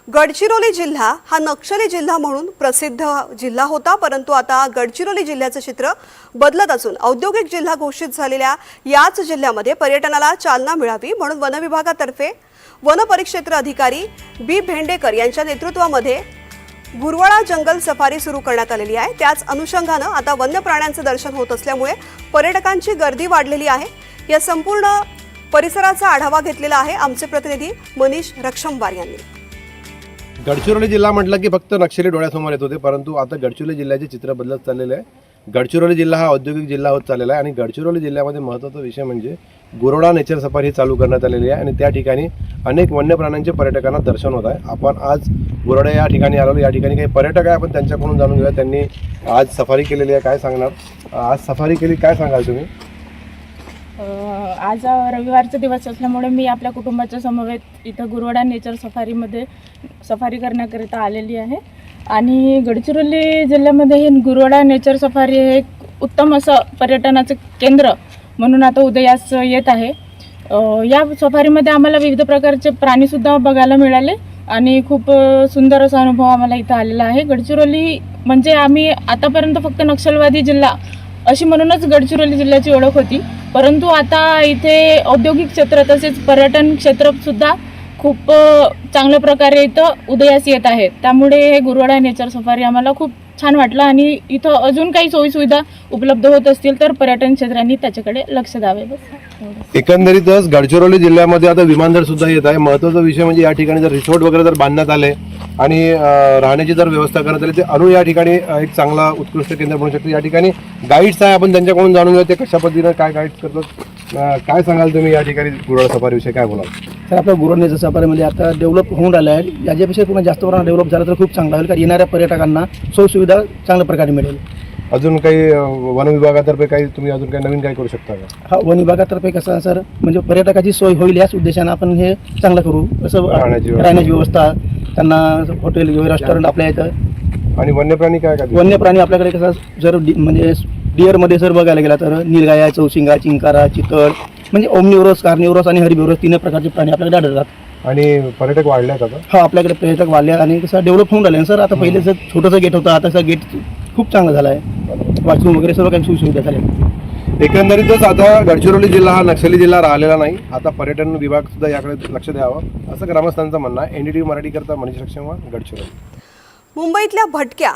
गडचिरोली जिल्हा हा नक्षली जिल्हा म्हणून प्रसिद्ध जिल्हा होता, परंतु आता गडचिरोली जिल्ह्याचे चित्र बदलत असून औद्योगिक जिल्हा घोषित झालेल्या याच जिल्ह्यामध्ये पर्यटनाला चालना मिळावी म्हणून वन विभागातर्फे वन परिक्षेत्र अधिकारी बी भेंडेकर यांच्या नेतृत्वामध्ये गुरवाडा जंगल सफारी सुरू करण्यात आलेली आहे। त्याच अनुषंगाने आता वन्य प्राण्यांचे दर्शन होत असल्यामुळे पर्यटकांची गर्दी वाढलेली आहे। या संपूर्ण परिसराचा आढावा घेतलेला आहे आमचे प्रतिनिधी मनीष रक्षमवार यांनी। गडचिरोली जिल्हा म्हटलं की फक्त नक्षली डोळ्यासमोर येत होते, परंतु आता गडचिरोली जिल्ह्याचे चित्र बदलत चाललेले आहे। गडचिरोली जिल्हा हा औद्योगिक जिल्हा होत चाललेला आहे आणि गडचिरोली जिल्ह्यामध्ये महत्त्वाचा विषय म्हणजे गुरवाडा नेचर सफारी चालू करण्यात आलेली आहे आणि त्या ठिकाणी अनेक वन्य प्राण्यांचे पर्यटकांना दर्शन होत आहे। आपण आज गुरवाडा या ठिकाणी आलो। या ठिकाणी काही पर्यटक आहे, आपण त्यांच्याकडून जाणून घेऊया त्यांनी आज सफारी केलेली आहे। काय सांगणार, आज सफारी केली, काय सांगाल तुम्ही? आज रविवारचा दिवस असल्यामुळे मी आपल्या कुटुंबाच्या समवेत इथं गुरवाडा नेचर सफारीमध्ये सफारी करण्याकरिता आलेली आहे आणि गडचिरोली जिल्ह्यामध्ये हे गुरवाडा नेचर सफारी हे एक उत्तम असं पर्यटनाचं केंद्र म्हणून आता उदयास येत आहे। या सफारीमध्ये आम्हाला विविध प्रकारचे प्राणीसुद्धा बघायला मिळाले आणि खूप सुंदर असा अनुभव आम्हाला इथं आलेला आहे। गडचिरोली म्हणजे आम्ही आतापर्यंत फक्त नक्षलवादी जिल्हा अशी म्हणूनच गडचिरोली जिल्ह्याची ओळख होती, परंतु आता इथे औद्योगिक क्षेत्र तसेच पर्यटन क्षेत्रसुद्धा खूप चांगल्या प्रकारे इथं उदयास येत आहे। त्यामुळे हे गुरवाडा नेचर सफारी आम्हाला खूप छान वाटलं आणि इथं अजून काही सोयीसुविधा उपलब्ध होत असतील तर पर्यटन क्षेत्रांनी त्याच्याकडे लक्ष द्यावे। बस एकंदरीतच गडचिरोली जिल्ह्यामध्ये आता विमानतळ सुद्धा येत आहे। महत्त्वाचा विषय म्हणजे या ठिकाणी जर रिसॉर्ट वगैरे जर बांधण्यात आले आणि राहण्याची जर व्यवस्था करण्यात आली तर या ठिकाणी एक चांगला उत्कृष्ट केंद्र बनू शकते। या ठिकाणी गाईड्स आहे, आपण त्यांच्याकडून जाणून घेऊ ते कशा पद्धतीने काय गाईड्स करतात। काय सांगाल तुम्ही या ठिकाणी गुरवाडा सफारीविषयी काय बोलाल? तर आपल्या गुरवाडा नेचर सफारीमध्ये आता डेव्हलप होऊन राहिलं आहे। याच्यापेक्षा पुन्हा जास्त प्रमाणात डेव्हलप झालं तर खूप चांगलं होईल, कारण येणाऱ्या पर्यटकांना सोयीसुविधा चांगल्या प्रकारे मिळेल। अजून काही वन विभागातर्फे काही तुम्ही अजून काही नवीन काय करू शकता का? हा, वन विभागातर्फे कसं सर म्हणजे पर्यटकाची सोय होईल याच उद्देशानं आपण हे चांगलं करू। असं राहण्याची व्यवस्था, त्यांना हॉटेल किंवा रेस्टॉरंट आपल्या इथं। आणि वन्यप्राणी काय काय? वन्यप्राणी आपल्याकडे कसं जर म्हणजे डिअरमध्ये जर बघायला गेला तर नीलगाय, चौशिंगा, चिंकारा, चितळ म्हणजे ओमनिव्हरस, कार्निव्हरस आणि हर्बिव्हरस तीन प्रकारचे प्राणी आपल्याकडे आढळतात। आणि पर्यटक वाढल्यात आता? हा, आपल्याकडे पर्यटक वाढले आणि कसं डेव्हलप होऊन राहिले सर। आता पहिले जर छोटंसं गेट होतं, आता गेट खूप चांगलं झालं आहे, वॉशरूम वगैरे सर्व काही सुविधा झाल्या। एकंदरीतच आता गडचिरोली जिल्हा हा नक्षली जिल्हा राहिलेला नाही, आता पर्यटन विभाग सुद्धा याकडे लक्ष द्यावं असं ग्रामस्थांचं म्हणणं आहे। NDTV मराठी करता मनीष रक्षमवार, गडचिरोली। मुंबईतल्या भटक्या